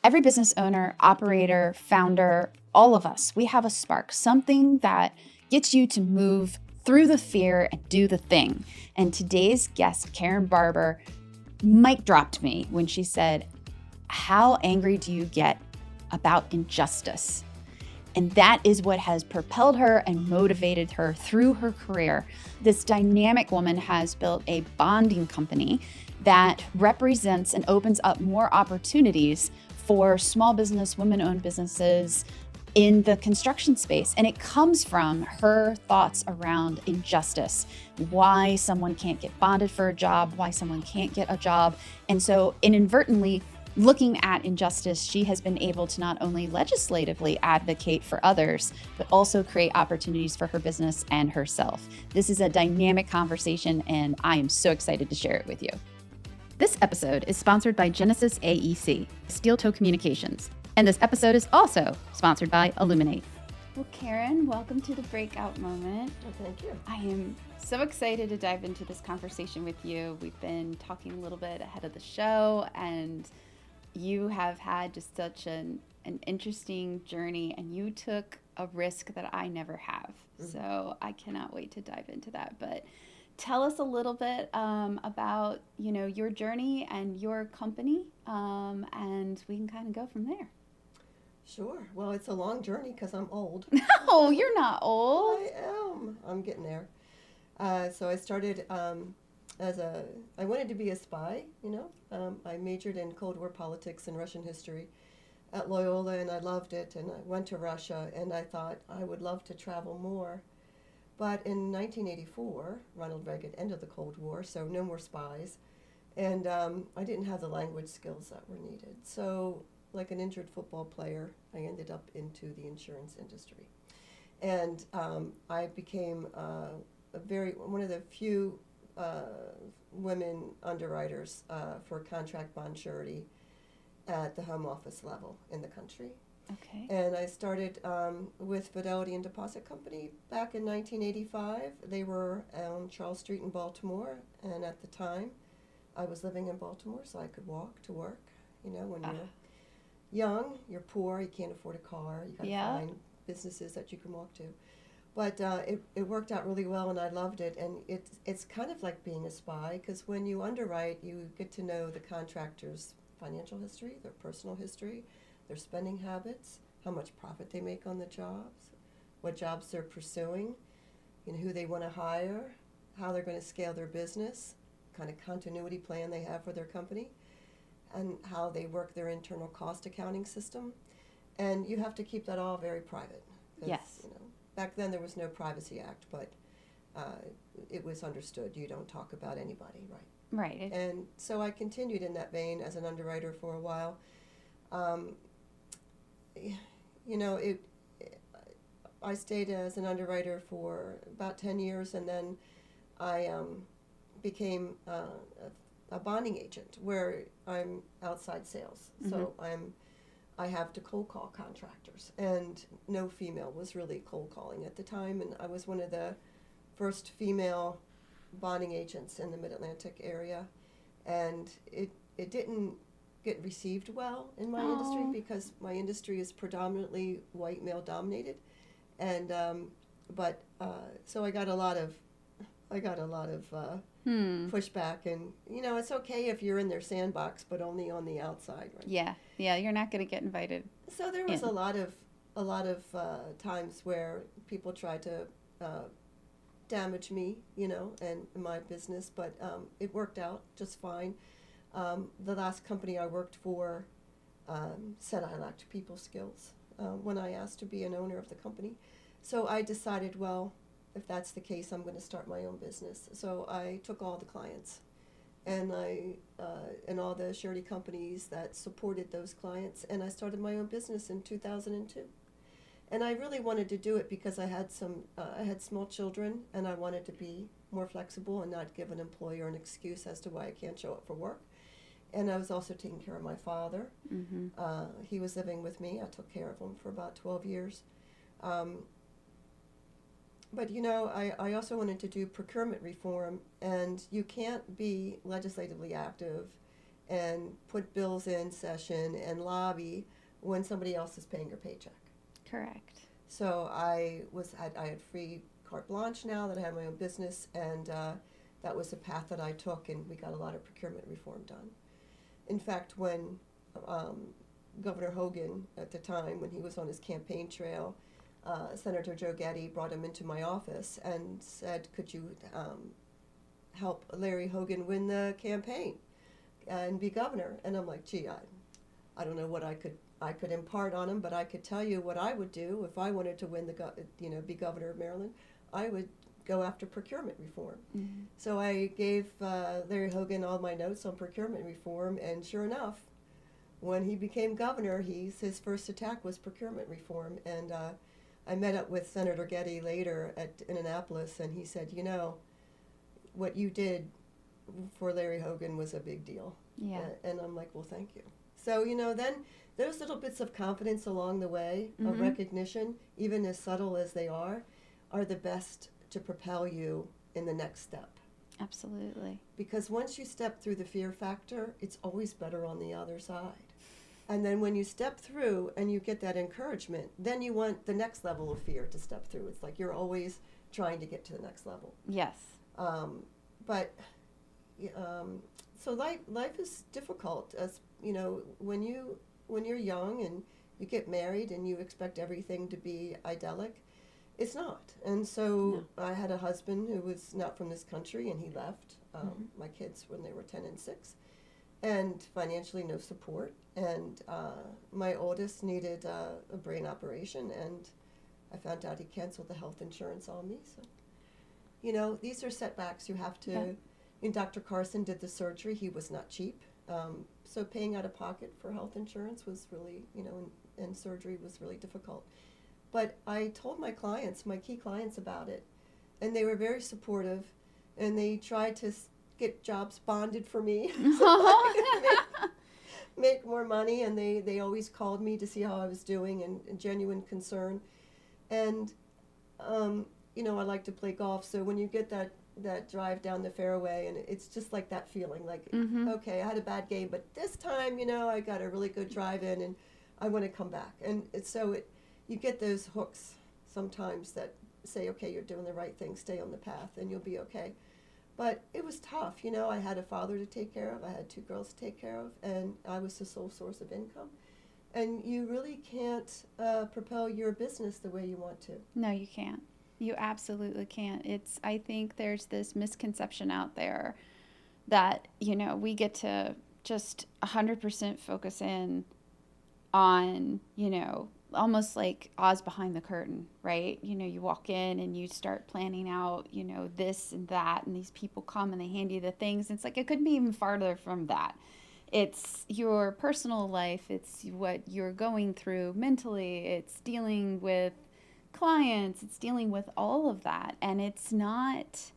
Every business owner, operator, founder, all of us, we have a spark, something that gets you to move through the fear and do the thing. And today's guest, Karen Barbour, mic dropped me when she said, "How angry do you get about injustice?" And that is what has propelled her and motivated her through her career. This dynamic woman has built a bonding company that represents and opens up more opportunities for small business, women-owned businesses in the construction space. And it comes from her thoughts around injustice, why someone can't get bonded for a job, why someone can't get a job. And so inadvertently, looking at injustice, she has been able to not only legislatively advocate for others, but also create opportunities for her business and herself. This is a dynamic conversation, and I am so excited to share it with you. This episode is sponsored by Genesis AEC, Steel Toe Communications, and this episode is also sponsored by Illuminate. Well, Karen, welcome to the Breakout Moment. Oh, thank you. I am so excited to dive into this conversation with you. We've been talking a little bit ahead of the show, and you have had just such an interesting journey, and you took a risk that I never have. Mm-hmm. So I cannot wait to dive into that. But tell us a little bit about, your journey and your company, and we can kind of go from there. Sure. Well, it's a long journey because I'm old. No, you're not old. I am. I'm getting there. So I started I wanted to be a spy, I majored in Cold War politics and Russian history at Loyola, and I loved it, and I went to Russia, and I thought I would love to travel more. But in 1984, Ronald Reagan ended the Cold War, so no more spies, and I didn't have the language skills that were needed. So, like an injured football player, I ended up into the insurance industry. And I became one of the few women underwriters for contract bond surety at the home office level in the country. Okay. And I started with Fidelity and Deposit Company back in 1985. They were on Charles Street in Baltimore, and at the time I was living in Baltimore, so I could walk to work. When you're young, you're poor, you can't afford a car, you got to find businesses that you can walk to. But it worked out really well, and I loved it. And it's kind of like being a spy, because when you underwrite, you get to know the contractor's financial history, their personal history, their spending habits, how much profit they make on the jobs, what jobs they're pursuing, who they want to hire, how they're going to scale their business, kind of continuity plan they have for their company, and how they work their internal cost accounting system. And you have to keep that all very private. Yes. Back then there was no Privacy Act, but it was understood you don't talk about anybody, right? Right. And so I continued in that vein as an underwriter for a while. I stayed as an underwriter for about 10 years, and then I became a bonding agent where I'm outside sales. Mm-hmm. So I have to cold call contractors, and no female was really cold calling at the time, and I was one of the first female bonding agents in the Mid-Atlantic area, and it didn't get received well in my industry, because my industry is predominantly white male dominated, and so I got a lot of pushback, and it's okay if you're in their sandbox, but only on the outside, right? Yeah, you're not going to get invited. So there was a lot of times where people tried to damage me, and my business, but it worked out just fine. The last company I worked for said I lacked people skills when I asked to be an owner of the company. So I decided, well, if that's the case, I'm going to start my own business. So I took all the clients, and and all the surety companies that supported those clients, and I started my own business in 2002. And I really wanted to do it because I had small children, and I wanted to be more flexible and not give an employer an excuse as to why I can't show up for work. And I was also taking care of my father. Mm-hmm. He was living with me. I took care of him for about 12 years. But, I also wanted to do procurement reform, and you can't be legislatively active and put bills in session and lobby when somebody else is paying your paycheck. Correct. So I had free carte blanche now that I had my own business, and that was a path that I took, and we got a lot of procurement reform done. In fact, when Governor Hogan at the time, when he was on his campaign trail, Senator Joe Getty brought him into my office and said, "Could you help Larry Hogan win the campaign and be governor?" And I'm like, "Gee, I don't know what I could impart on him, but I could tell you what I would do if I wanted to win be governor of Maryland. I would go after procurement reform." Mm-hmm. So I gave Larry Hogan all my notes on procurement reform, and sure enough, when he became governor, his first attack was procurement reform. And I met up with Senator Getty later in Annapolis, and he said, what you did for Larry Hogan was a big deal. Yeah. And I'm like, well, thank you. So, then those little bits of confidence along the way, Mm-hmm. of recognition, even as subtle as they are the best to propel you in the next step. Absolutely. Because once you step through the fear factor, it's always better on the other side. And then when you step through and you get that encouragement, then you want the next level of fear to step through. It's like you're always trying to get to the next level. Yes. So life is difficult. As when you're young and you get married and you expect everything to be idyllic, it's not. And so I had a husband who was not from this country, and he left my kids when they were 10 and 6. And financially, no support. And my oldest needed a brain operation, and I found out he canceled the health insurance on me. So, these are setbacks you have to. Yeah. And Dr. Carson did the surgery. He was not cheap. So paying out of pocket for health insurance was really, and surgery was really difficult. But I told my key clients about it, and they were very supportive, and they tried to get jobs bonded for me so I could make more money, and they always called me to see how I was doing, and genuine concern. And I like to play golf, so when you get that drive down the fairway, and it's just like that feeling, like, Mm-hmm. okay, I had a bad game, but this time, I got a really good drive in, and I want to come back. And you get those hooks sometimes that say, okay, you're doing the right thing, stay on the path, and you'll be okay. But it was tough. I had a father to take care of, I had 2 girls to take care of, and I was the sole source of income. And you really can't propel your business the way you want to. No, you can't. You absolutely can't. I think there's this misconception out there that, we get to just 100% focus in on, almost like Oz behind the curtain, right? You walk in and you start planning out, this and that, and these people come and they hand you the things. It's like, it couldn't be even farther from that. It's your personal life. It's what you're going through mentally. It's dealing with clients. It's dealing with all of that. And it's not,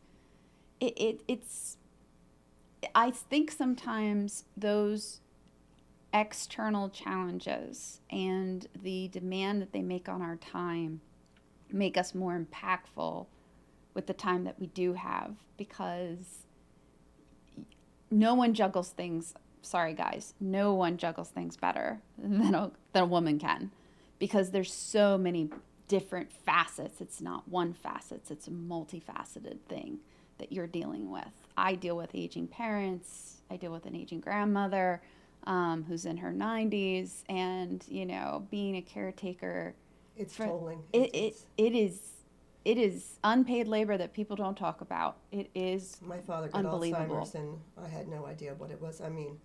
I think sometimes those external challenges and the demand that they make on our time make us more impactful with the time that we do have, because no one juggles things. Sorry, guys, no one juggles things better than a woman can, because there's so many different facets. It's not one facet, it's a multifaceted thing that you're dealing with. I deal with aging parents. I deal with an aging grandmother who's in her 90s, and being a caretaker. It's tolling. It is unpaid labor that people don't talk about. It is My father got unbelievable. Alzheimer's, and I had no idea what it was. I mean,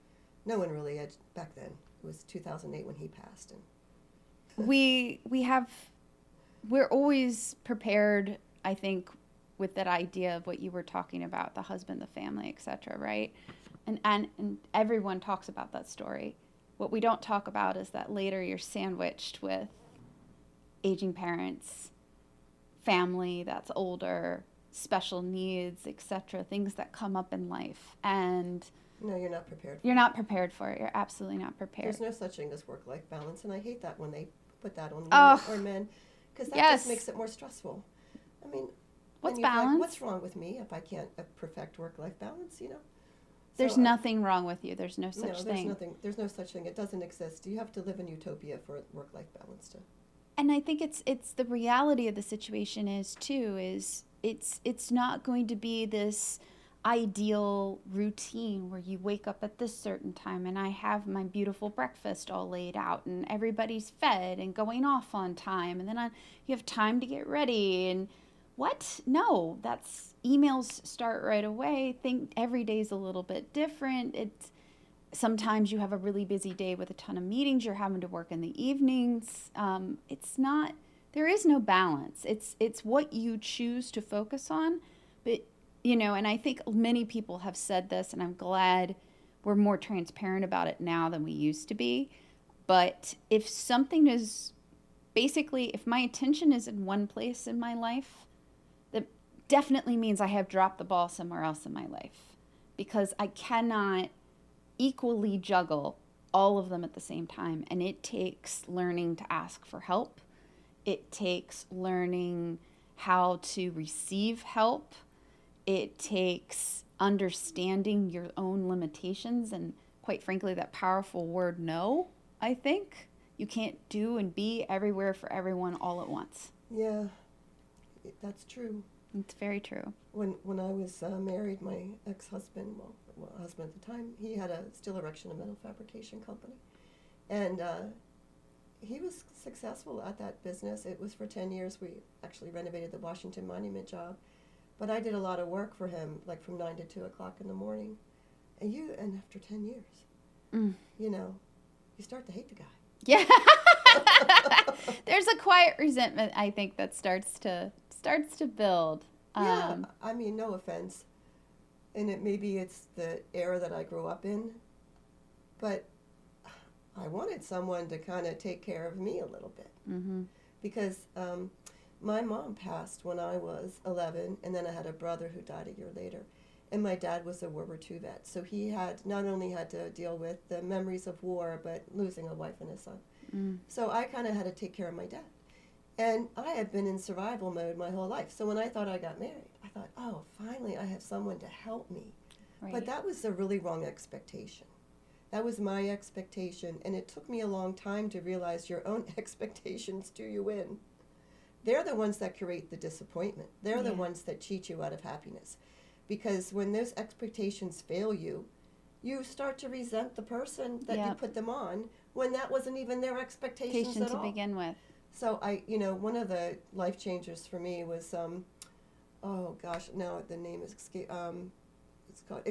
no one really had back then. It was 2008 when he passed, and we're always prepared, I think, with that idea of what you were talking about, the husband, the family, etc., right? And everyone talks about that story. What we don't talk about is that later you're sandwiched with aging parents, family that's older, special needs, etc., things that come up in life. And no, you're not prepared. You're not prepared for it. You're absolutely not prepared. There's no such thing as work-life balance, and I hate that when they put that on women or men, because that just makes it more stressful. I mean, what's balance? Like, what's wrong with me if I can't perfect work-life balance? There's nothing wrong with you. There's no such thing. There's no such thing. It doesn't exist. You have to live in utopia for work-life balance to. And I think it's the reality of the situation is it's not going to be this ideal routine where you wake up at this certain time and I have my beautiful breakfast all laid out and everybody's fed and going off on time and then you have time to get ready and what? No, that's emails start right away. Think every day's a little bit different. Sometimes you have a really busy day with a ton of meetings. You're having to work in the evenings. There is no balance. It's what you choose to focus on. But, and I think many people have said this, and I'm glad we're more transparent about it now than we used to be. But if something is, basically, if my attention is in one place in my life, that definitely means I have dropped the ball somewhere else in my life. Because I cannot equally juggle all of them at the same time. And it takes learning to ask for help. It takes learning how to receive help. It takes understanding your own limitations and, quite frankly, that powerful word no, I think. You can't do and be everywhere for everyone all at once. Yeah, that's true. It's very true. When I was married, my ex-husband, husband at the time, he had a steel erection and metal fabrication company. And he was successful at that business. It was for 10 years. We actually renovated the Washington Monument job. But I did a lot of work for him, like from 9 to 2 o'clock in the morning. And after 10 years, you start to hate the guy. Yeah. There's a quiet resentment, I think, that starts to build. Yeah, I mean, no offense. And maybe it's the era that I grew up in, but I wanted someone to kind of take care of me a little bit. Mm-hmm. Because my mom passed when I was 11, and then I had a brother who died a year later. And my dad was a World War II vet, so he had not only had to deal with the memories of war, but losing a wife and a son. Mm. So I kind of had to take care of my dad. And I have been in survival mode my whole life. So when I thought I got married, I thought, oh, finally I have someone to help me. Right. But that was a really wrong expectation. That was my expectation, and it took me a long time to realize your own expectations do you in. They're the ones that create the disappointment. They're the ones that cheat you out of happiness. Because when those expectations fail you, you start to resent the person that you put them on when that wasn't even their expectations at all. To begin with. So one of the life changers for me was, oh gosh, now the name is it's called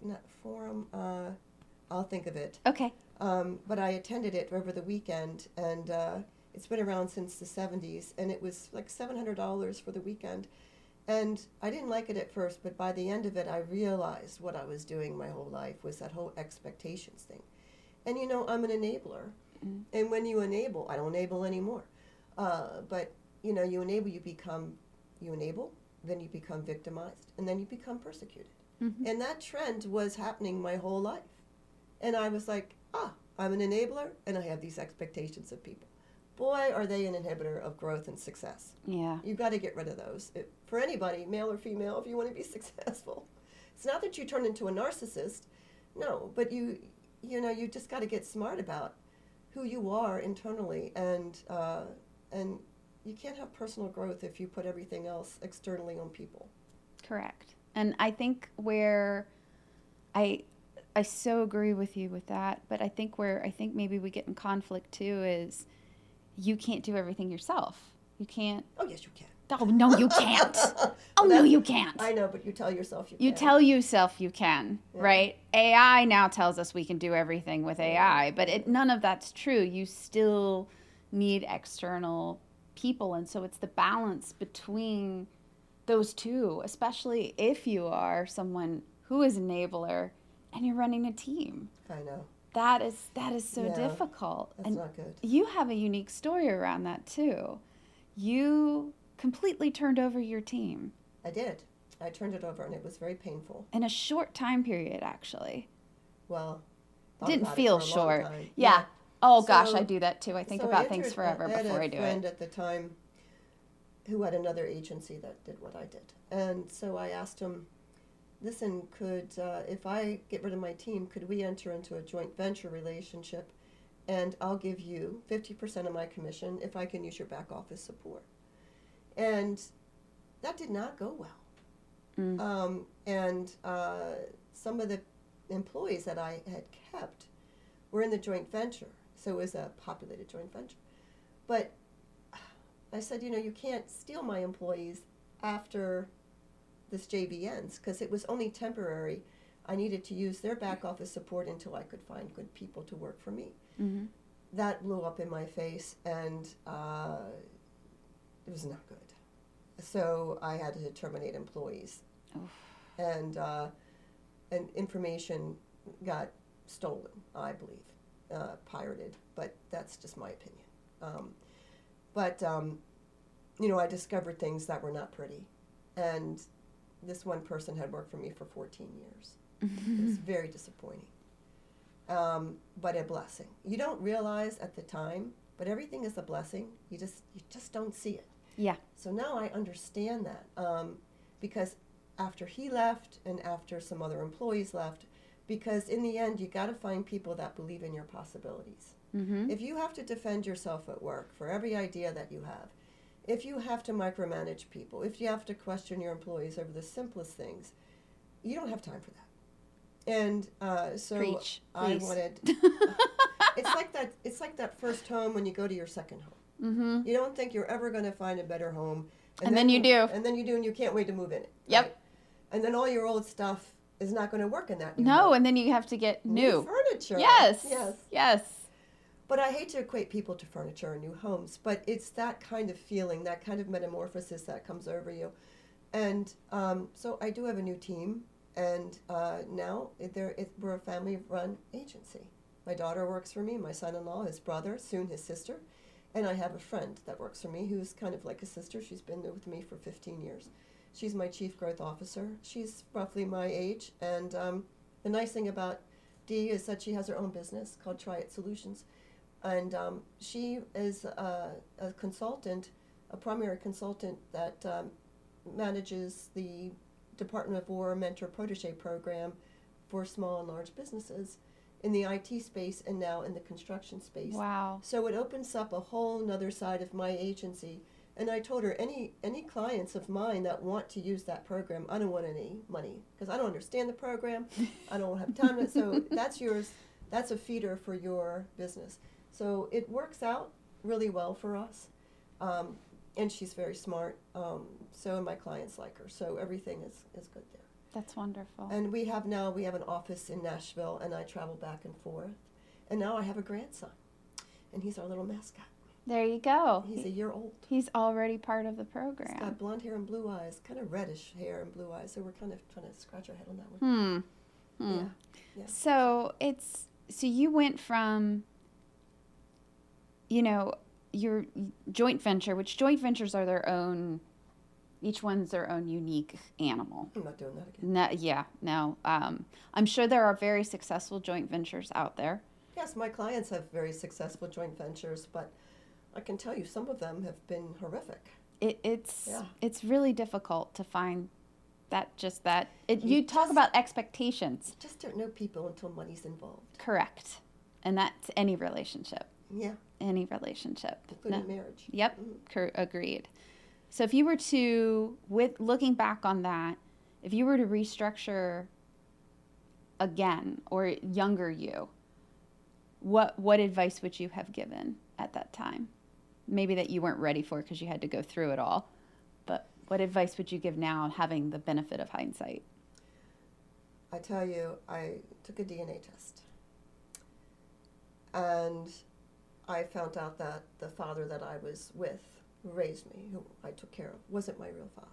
not Forum. I'll think of it. Okay. But I attended it over the weekend, and it's been around since the 70s, and it was like $700 for the weekend. And I didn't like it at first, but by the end of it, I realized what I was doing my whole life was that whole expectations thing. And I'm an enabler. Mm-hmm. And when you enable, I don't enable anymore. But you enable, you enable, then you become victimized, and then you become persecuted. Mm-hmm. And that trend was happening my whole life. And I was like, I'm an enabler, and I have these expectations of people. Boy, are they an inhibitor of growth and success. Yeah. You've got to get rid of those. For anybody, male or female, if you want to be successful. It's not that you turn into a narcissist. No, but you just got to get smart about who you are internally, and you can't have personal growth if you put everything else externally on people. Correct. And I think where I so agree with you with that, but I think maybe we get in conflict too is you can't do everything yourself. You can't. Oh, yes, you can. Oh, no, you can't. No, you can't. I know, but you tell yourself you can. You tell yourself you can, right? AI now tells us we can do everything with AI, but none of that's true. You still need external people, and so it's the balance between those two, especially if you are someone who is an enabler and you're running a team. I know. That is so difficult. That's not good. You have a unique story around that too. You completely turned over your team. I did. I turned it over, and it was very painful. In a short time period, actually. Well, it didn't feel short. Yeah. Oh gosh, I do that too. I think about things forever before I do it. I had a friend at the time who had another agency that did what I did, and so I asked him, listen, could, if I get rid of my team, could we enter into a joint venture relationship, and I'll give you 50% of my commission if I can use your back office support. And that did not go well. And some of the employees that I had kept were in the joint venture, so it was a populated joint venture. But I said, you can't steal my employees after this JV ends, because it was only temporary. I needed to use their back office support until I could find good people to work for me. Mm-hmm. That blew up in my face, and it was not good. So I had to terminate employees. Oof. And information got stolen, I believe, pirated, but that's just my opinion. I discovered things that were not pretty, and this one person had worked for me for 14 years. It was very disappointing, but a blessing. You don't realize at the time, but everything is a blessing. You just don't see it. Yeah. So now I understand that, because after he left and after some other employees left, because in the end, you got to find people that believe in your possibilities. Mm-hmm. If you have to defend yourself at work for every idea that you have, if you have to micromanage people, if you have to question your employees over the simplest things, you don't have time for that. And so Preach, I wanted. It's like that first home when you go to your second home. Mm-hmm. You don't think you're ever going to find a better home, and then you do. And then you do, and you can't wait to move in it. Yep. Right? And then all your old stuff is not going to work in that new No, home. and then you have to get new furniture. Yes. But I hate to equate people to furniture and new homes, but it's that kind of feeling, that kind of metamorphosis that comes over you. And so I do have a new team, and now we're a family-run agency. My daughter works for me, my son-in-law, his brother, soon his sister, and I have a friend that works for me who's kind of like a sister. She's been with me for 15 years. She's my chief growth officer. She's roughly my age, and the nice thing about Dee is that she has her own business called Try It Solutions. And she is a consultant, a primary consultant that manages the Department of War Mentor Protege program for small and large businesses in the IT space and now in the construction space. Wow. So it opens up a whole nother side of my agency. And I told her, any clients of mine that want to use that program, I don't want any money because I don't understand the program. I don't have time. So that's yours. That's a feeder for your business. So it works out really well for us, and she's very smart, so my clients like her, so everything is good there. That's wonderful. And we have an office in Nashville, and I travel back and forth, and now I have a grandson, and he's our little mascot. There you go. He's a year old. He's already part of the program. He's got blonde hair and blue eyes, kind of reddish hair and blue eyes, so we're kind of trying to scratch our head on that one. Yeah. So you went from your joint venture, which joint ventures are their own, each one's their own unique animal. I'm not doing that again. I'm sure there are very successful joint ventures out there. Yes, my clients have very successful joint ventures, but I can tell you some of them have been horrific. It's really difficult to find you talk about expectations. You just don't know people until money's involved. Correct. And that's any relationship. Yeah. Any relationship. Including marriage. Yep. Agreed. So if you were to, looking back on that, if you were to restructure again, or younger you, what advice would you have given at that time? Maybe that you weren't ready for because you had to go through it all. But what advice would you give now, having the benefit of hindsight? I tell you, I took a DNA test. And I found out that the father that I was with, who raised me, who I took care of, wasn't my real father.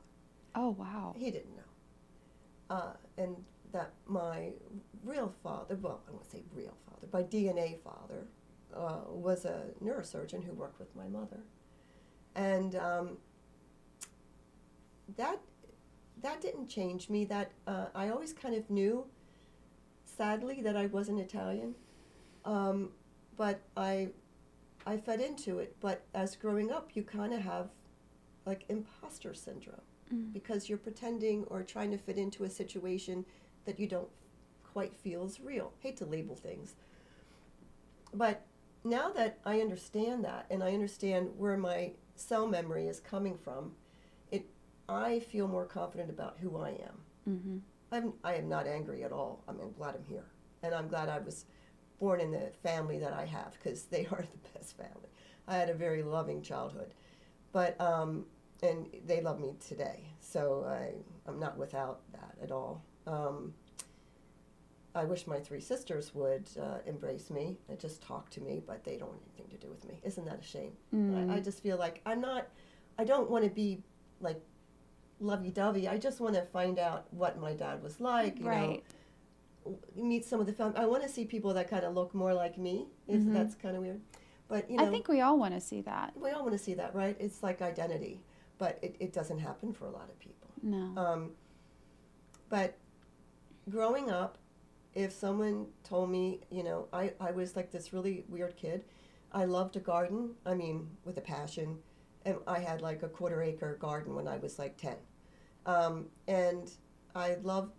Oh, wow. He didn't know. And that my real father, well, I won't say real father, my DNA father, was a neurosurgeon who worked with my mother. And that didn't change me. That I always kind of knew, sadly, that I wasn't Italian. But I fed into it. But as growing up, you kind of have like imposter syndrome. because you're pretending or trying to fit into a situation that you don't quite feel is real. Hate to label things. But now that I understand that, and I understand where my cell memory is coming from, I feel more confident about who I am. I am not angry at all. I'm glad I'm here. And I'm glad I was born in the family that I have, because they are the best family. I had a very loving childhood. But, and they love me today. So I'm not without that at all. I wish my 3 sisters would embrace me and just talk to me, but they don't want anything to do with me. Isn't that a shame? I just feel like I don't want to be like lovey-dovey. I just want to find out what my dad was like, you know, meet some of the family. I want to see people that kind of look more like me, if that's kind of weird. But, you know, I think we all want to see that. We all want to see that, right? It's like identity, but it doesn't happen for a lot of people. No. But growing up, if someone told me, you know, I was like this really weird kid. I loved to garden, I mean, with a passion. And I had like a 1/4 acre garden when I was like 10. And I love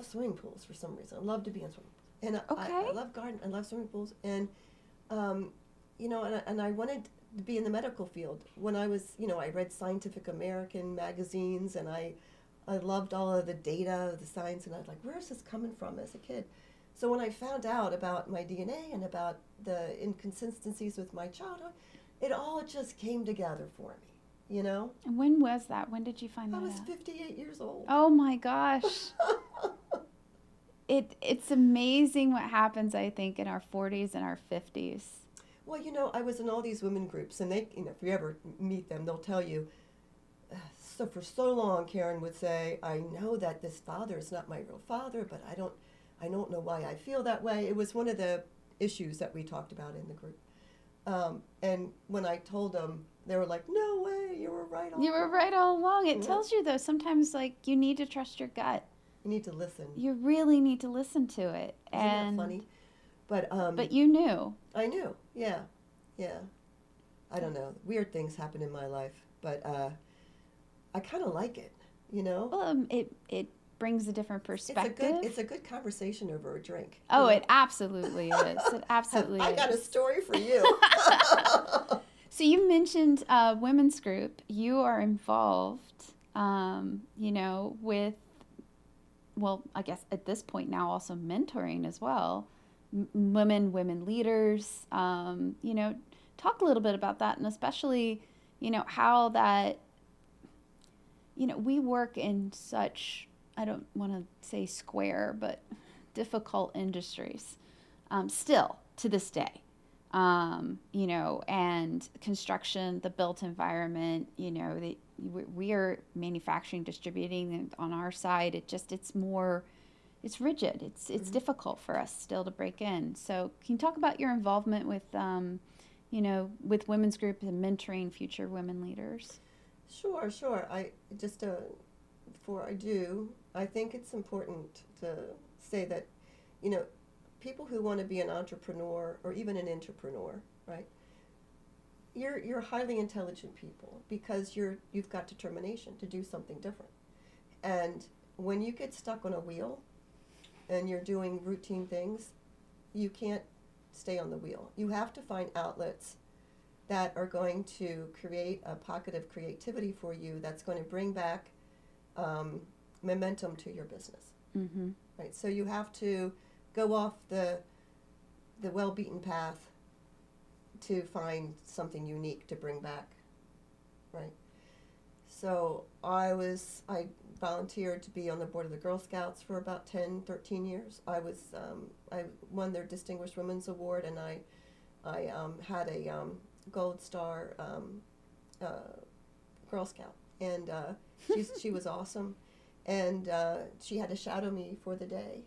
swimming pools for some reason. I love to be in swimming pools. And I love garden, I love swimming pools. And, you know, and I wanted to be in the medical field. When I was, you know, I read Scientific American magazines, and I loved all of the data, the science, and I was like, where is this coming from as a kid? So when I found out about my DNA and about the inconsistencies with my childhood, it all just came together for me, you know? And when was that? When did you find that out? I was 58 years old. Oh my gosh. It's amazing what happens, I think, in our 40s and our 50s. Well, you know, I was in all these women groups, and they, you know, if you ever meet them, they'll tell you, so for so long, Karen would say, I know that this father is not my real father, but I don't know why I feel that way. It was one of the issues that we talked about in the group. And when I told them, they were like, no way, you were right all along. You were right all along. It tells you, though, sometimes, like, you need to trust your gut. You need to listen. You really need to listen to it. Isn't that funny? But you knew. I knew, yeah. I don't know. Weird things happen in my life, but I kind of like it, you know? Well, it brings a different perspective. It's a good conversation over a drink. Oh, you know? It absolutely is. It absolutely is. I got a story for you. So you mentioned a women's group. You are involved, you know, with, well, I guess at this point now also mentoring as well, women leaders. You know, talk a little bit about that, and especially, you know, how that, you know, we work in such, I don't want to say square, but difficult industries, still to this day. You know, and construction, the built environment, you know, we are manufacturing, distributing, and on our side, it's rigid. It's difficult for us still to break in. So can you talk about your involvement with, you know, with women's groups and mentoring future women leaders? Sure. I just, before I do, I think it's important to say that, you know, people who want to be an entrepreneur or even an entrepreneur, right? You're highly intelligent people because you've got determination to do something different. And when you get stuck on a wheel and you're doing routine things, you can't stay on the wheel. You have to find outlets that are going to create a pocket of creativity for you that's going to bring back momentum to your business. Mm-hmm. Right? So you have to go off the well-beaten path to find something unique to bring back, right? So I volunteered to be on the board of the Girl Scouts for about 10, 13 years. I won their Distinguished Women's Award, and I had a Gold Star Girl Scout, and she was awesome, and she had to shadow me for the day.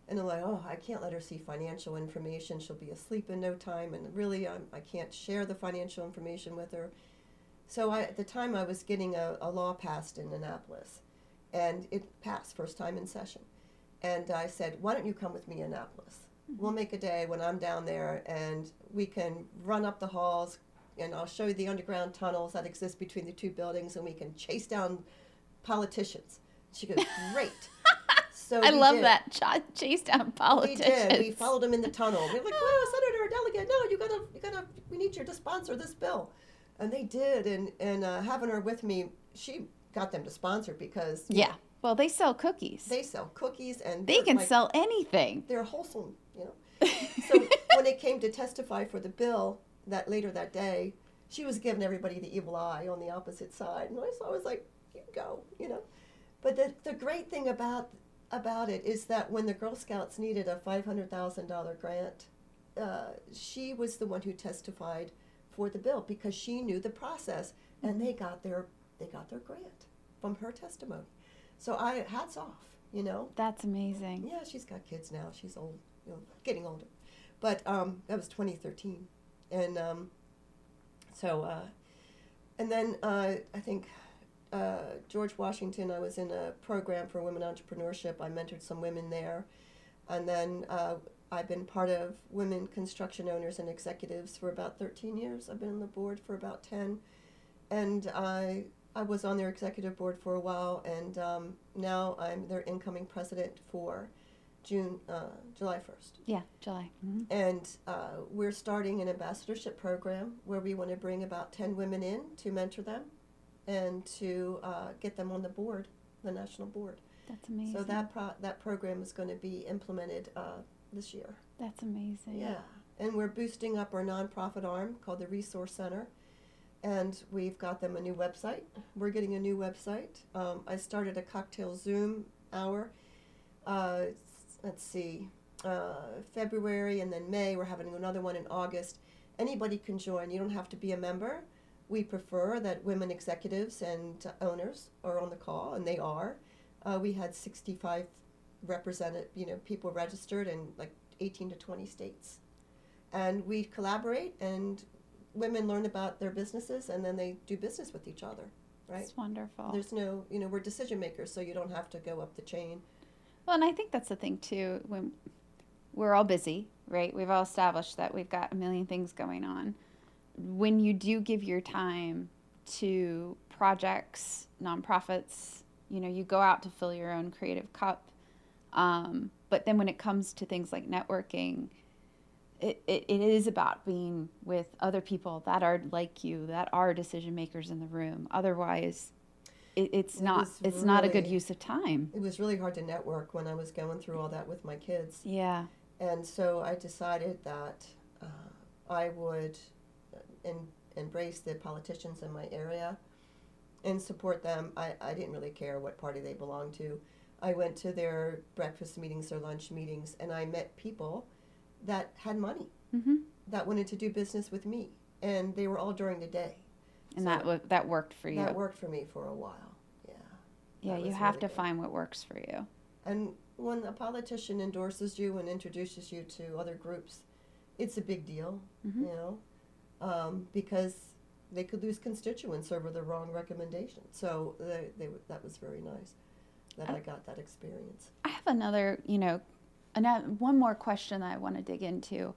And I'm like, oh, I can't let her see financial information. She'll be asleep in no time. And really, I can't share the financial information with her. So at the time, I was getting a law passed in Annapolis. And it passed, first time in session. And I said, why don't you come with me in Annapolis? Mm-hmm. We'll make a day when I'm down there, and we can run up the halls, and I'll show you the underground tunnels that exist between the two buildings, and we can chase down politicians. She goes, great. So I love did. that. Chase down politicians. We did. We followed him in the tunnel. We were like, "Whoa, Senator, delegate! No, you gotta. We need you to sponsor this bill," and they did. And having her with me, she got them to sponsor because yeah. Well, they sell cookies. They sell cookies, and they can sell anything. They're wholesome, So when it came to testify for the bill later that day, she was giving everybody the evil eye on the opposite side, and I was like, "You go," But the great thing about it is that when the Girl Scouts needed a $500,000 grant, she was the one who testified for the bill because she knew the process, and they got their grant from her testimony. So hats off, That's amazing. Yeah, she's got kids now. She's old, getting older. But that was 2013, and and then I think. George Washington, I was in a program for women entrepreneurship. I mentored some women there. And then I've been part of Women Construction Owners and Executives for about 13 years. I've been on the board for about 10. And I was on their executive board for a while, and now I'm their incoming president for July 1st. Yeah, July. Mm-hmm. And we're starting an ambassadorship program where we want to bring about 10 women in to mentor them and to get them on the board, the national board. That's amazing. So that program is going to be implemented this year. That's amazing. Yeah, and we're boosting up our nonprofit arm called the Resource Center, and we've got them a new website. We're getting a new website. I started a cocktail Zoom hour. Let's see, February and then May. We're having another one in August. Anybody can join. You don't have to be a member. We prefer that women executives and owners are on the call, and they are. We had 65 people registered in like 18 to 20 states. And we collaborate, and women learn about their businesses, and then they do business with each other, right? That's wonderful. There's no, we're decision makers, so you don't have to go up the chain. Well, and I think that's the thing, too, when we're all busy, right? We've all established that we've got a million things going on. When you do give your time to projects, nonprofits, you go out to fill your own creative cup. But then when it comes to things like networking, it is about being with other people that are like you, that are decision makers in the room. Otherwise, it's not a good use of time. It was really hard to network when I was going through all that with my kids. Yeah. And so I decided that I would embrace the politicians in my area and support them. I didn't really care what party they belonged to. I went to their breakfast meetings, their lunch meetings, and I met people that had money, that wanted to do business with me, and they were all during the day. And so that worked for you. That worked for me for a while. Yeah. Yeah, you have to find what works for you. And when a politician endorses you and introduces you to other groups, it's a big deal, because they could lose constituents over the wrong recommendation. So that was very nice that I got that experience. I have another one more question that I want to dig into.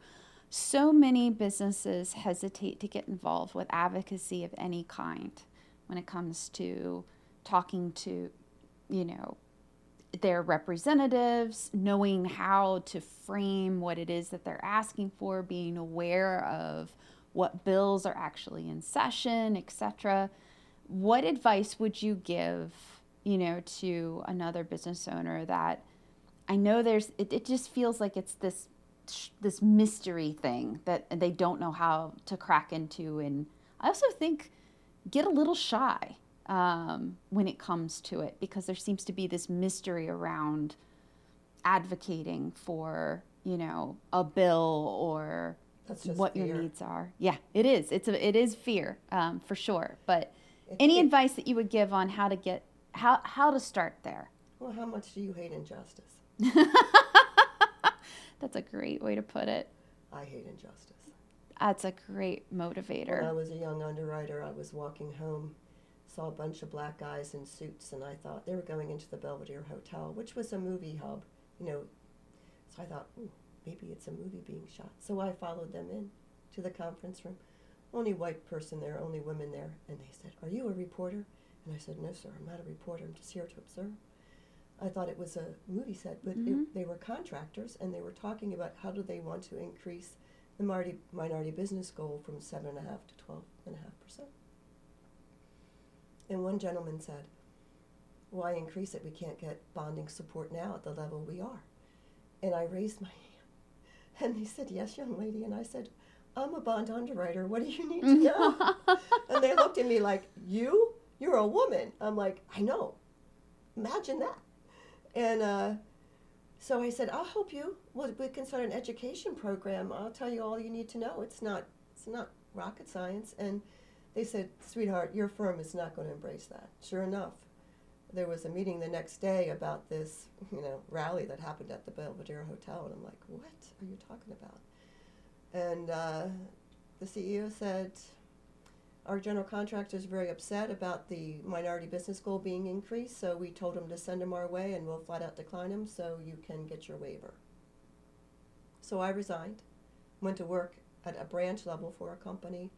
So many businesses hesitate to get involved with advocacy of any kind when it comes to talking to, their representatives, knowing how to frame what it is that they're asking for, being aware of what bills are actually in session, etc. What advice would you give, to another business owner that I know it just feels like it's this mystery thing that they don't know how to crack into. And I also think get a little shy when it comes to it, because there seems to be this mystery around advocating for, a bill or what fear. Your needs are. Yeah, it is. It is fear, for sure. But any advice that you would give on how to start there? Well, how much do you hate injustice? That's a great way to put it. I hate injustice. That's a great motivator. When I was a young underwriter, I was walking home, saw a bunch of black guys in suits, and I thought they were going into the Belvedere Hotel, which was a movie hub, So I thought, maybe it's a movie being shot. So I followed them in to the conference room. Only white person there, only women there. And they said, "Are you a reporter?" And I said, no, sir, I'm not a reporter. I'm just here to observe. I thought it was a movie set, but they were contractors, and they were talking about how do they want to increase the minority business goal from 7.5% to 12.5%. And one gentleman said, why increase it? We can't get bonding support now at the level we are. And I raised my hand, and they said, yes, young lady. And I said, I'm a bond underwriter. What do you need to know? And they looked at me like, you're a woman. I'm like, I know. Imagine that. And so I said, I'll help you. Well, we can start an education program. I'll tell you all you need to know. It's not rocket science. And they said, sweetheart, your firm is not going to embrace that. Sure enough, there was a meeting the next day about this, rally that happened at the Belvedere Hotel. And I'm like, what are you talking about? And the CEO said, our general contractor is very upset about the minority business goal being increased, so we told him to send him our way, and we'll flat out decline him so you can get your waiver. So I resigned, went to work at a branch level for a company,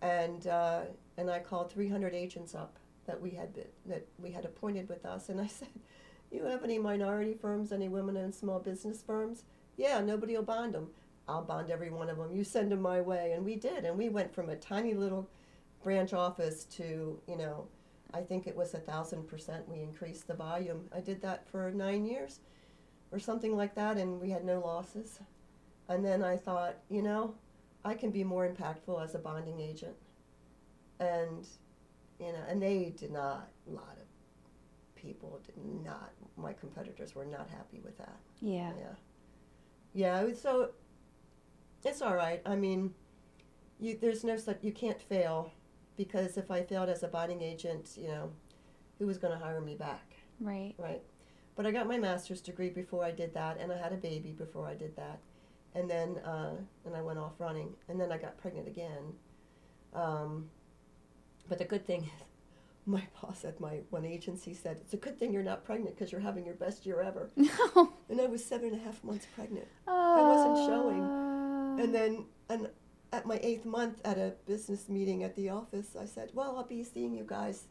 and I called 300 agents up that we had appointed with us, and I said, you have any minority firms, any women-owned small business firms? Yeah, nobody will bond them. I'll bond every one of them. You send them my way. And we did, and we went from a tiny little branch office to, I think it was 1,000% we increased the volume. I did that for 9 years or something like that, and we had no losses. And then I thought, I can be more impactful as a bonding agent. And, and they did not, a lot of people did not, my competitors were not happy with that. Yeah. Yeah, so it's all right. I mean, there's no such, you can't fail, because if I failed as a bonding agent, who was going to hire me back? Right. Right. But I got my master's degree before I did that, and I had a baby before I did that, and then and I went off running, and then I got pregnant again. But the good thing is, my boss at my one agency said, it's a good thing you're not pregnant because you're having your best year ever. And I was 7.5 months pregnant. I wasn't showing. And then at my 8th month at a business meeting at the office, I said, well, I'll be seeing you guys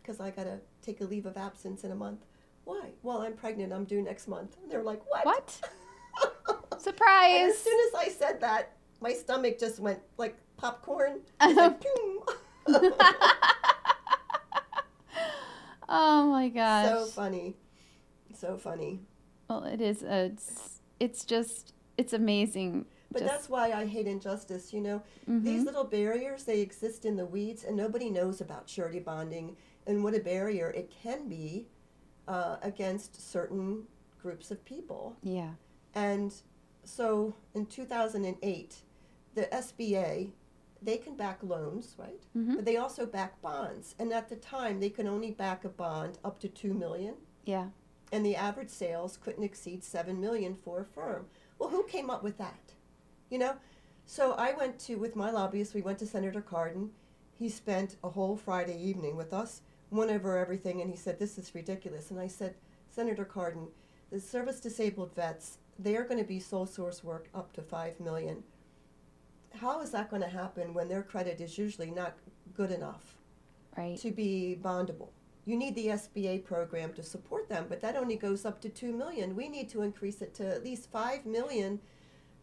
because I got to take a leave of absence in a month. Why? Well, I'm pregnant. I'm due next month. And they're like, what? What? Surprise. And as soon as I said that, my stomach just went like popcorn. It's like, boom. Oh my gosh. So funny. So funny. Well, it is. It's amazing. But that's why I hate injustice, These little barriers, they exist in the weeds, and nobody knows about surety bonding and what a barrier it can be against certain groups of people. Yeah. And so in 2008, the SBA, they can back loans, right? Mm-hmm. But they also back bonds. And at the time, they could only back a bond up to $2 million. Yeah. And the average sales couldn't exceed $7 million for a firm. Well, who came up with that? So I with my lobbyist, we went to Senator Cardin. He spent a whole Friday evening with us, went over everything, and he said, this is ridiculous. And I said, Senator Cardin, the service-disabled vets, they are going to be sole source work up to $5 million. How is that going to happen when their credit is usually not good enough to be bondable? You need the SBA program to support them, but that only goes up to $2 million. We need to increase it to at least $5 million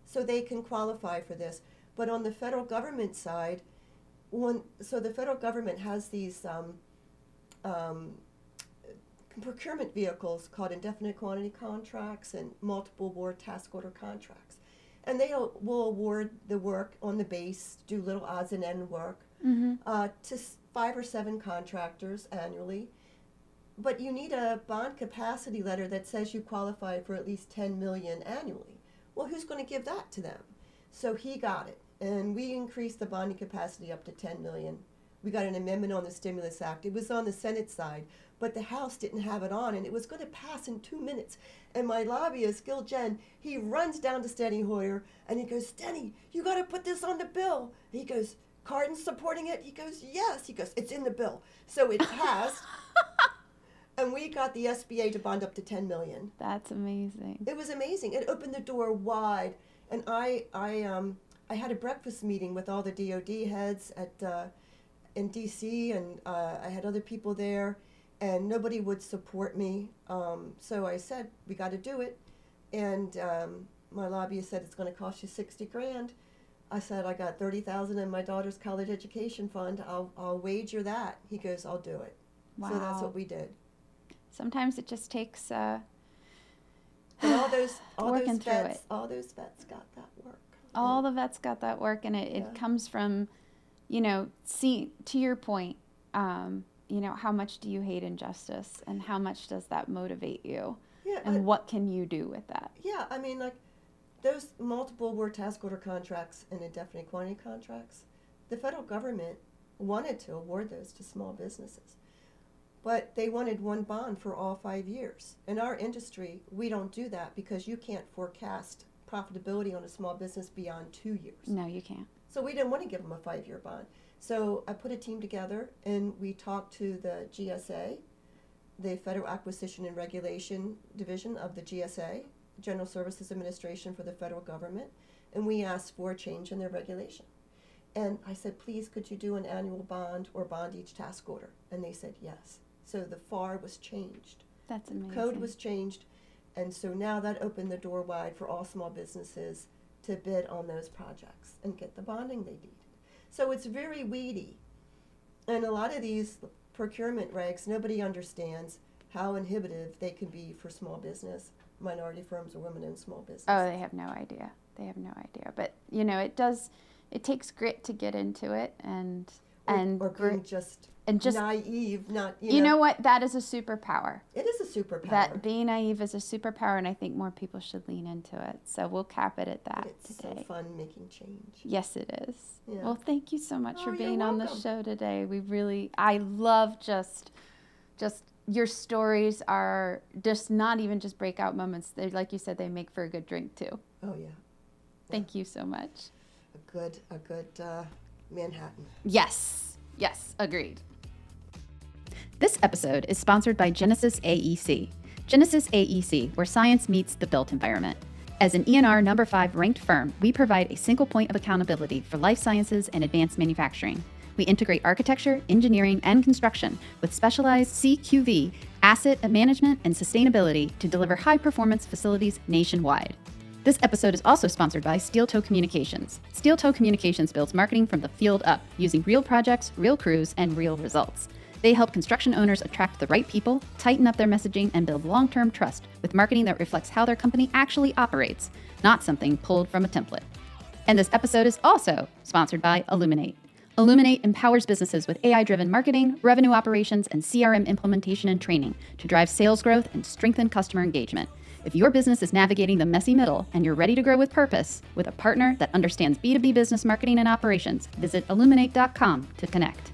so they can qualify for this. But on the federal government side, so the federal government has these procurement vehicles called indefinite quantity contracts and multiple award task order contracts. And they will award the work on the base, do little odds and end work to 5 or 7 contractors annually. But you need a bond capacity letter that says you qualify for at least $10 million annually. Well, who's going to give that to them? So he got it, and we increased the bonding capacity up to $10 million. We got an amendment on the Stimulus Act. It was on the Senate side, but the House didn't have it on, and it was going to pass in 2 minutes. And my lobbyist, Gil Jen, he runs down to Steny Hoyer, and he goes, Steny, you got to put this on the bill. He goes, Cardin's supporting it? He goes, yes. He goes, it's in the bill. So it passed. And we got the SBA to bond up to $10 million. That's amazing. It was amazing. It opened the door wide. And I had a breakfast meeting with all the DOD heads in DC, and I had other people there, and nobody would support me. So I said, we got to do it. And my lobbyist said, it's going to cost you $60,000. I said, I got $30,000 in my daughter's college education fund. I'll wager that. He goes, I'll do it. Wow. So that's what we did. Sometimes it just takes But all those working through vets, it. all those vets got that work. All the vets got that work, and it comes from, see, to your point, how much do you hate injustice, and how much does that motivate you? Yeah, and what can you do with that? Yeah, I mean, like, those multiple award task order contracts and indefinite quantity contracts, the federal government wanted to award those to small businesses. But they wanted one bond for all 5 years. In our industry, we don't do that because you can't forecast profitability on a small business beyond 2 years. No, you can't. So we didn't want to give them a 5-year bond. So I put a team together, and we talked to the GSA, the Federal Acquisition and Regulation Division of the GSA, General Services Administration for the federal government, and we asked for a change in their regulation. And I said, please, could you do an annual bond or bond each task order? And they said yes. So the FAR was changed. That's amazing. Code was changed, and so now that opened the door wide for all small businesses to bid on those projects and get the bonding they needed. So it's very weedy. And a lot of these procurement regs, nobody understands how inhibitive they can be for small business, minority firms, or women-owned small business. Oh, they have no idea. They have no idea. But, it takes grit to get into it, or being just naive, not, you know what? That is a superpower. It is a superpower. That being naive is a superpower, and I think more people should lean into it. So we'll cap it at that it's today. so fun making change. Yes, it is. Yeah. Well, thank you so much for being you're on the welcome. show today. I love just your stories are just not even just breakout moments. They, like you said, they make for a good drink too. Oh yeah. Thank you so much. A good Manhattan. Yes, agreed. This episode is sponsored by Genesis AEC. Genesis AEC, where science meets the built environment. As an ENR number 5 ranked firm, we provide a single point of accountability for life sciences and advanced manufacturing. We integrate architecture, engineering, and construction with specialized CQV, asset management, and sustainability to deliver high-performance facilities nationwide. This episode is also sponsored by Steel Toe Communications. Steel Toe Communications builds marketing from the field up, using real projects, real crews, and real results. They help construction owners attract the right people, tighten up their messaging, and build long-term trust with marketing that reflects how their company actually operates, not something pulled from a template. And this episode is also sponsored by Illuminate. Illuminate empowers businesses with AI-driven marketing, revenue operations, and CRM implementation and training to drive sales growth and strengthen customer engagement. If your business is navigating the messy middle and you're ready to grow with purpose, with a partner that understands B2B business marketing and operations, visit illuminate.com to connect.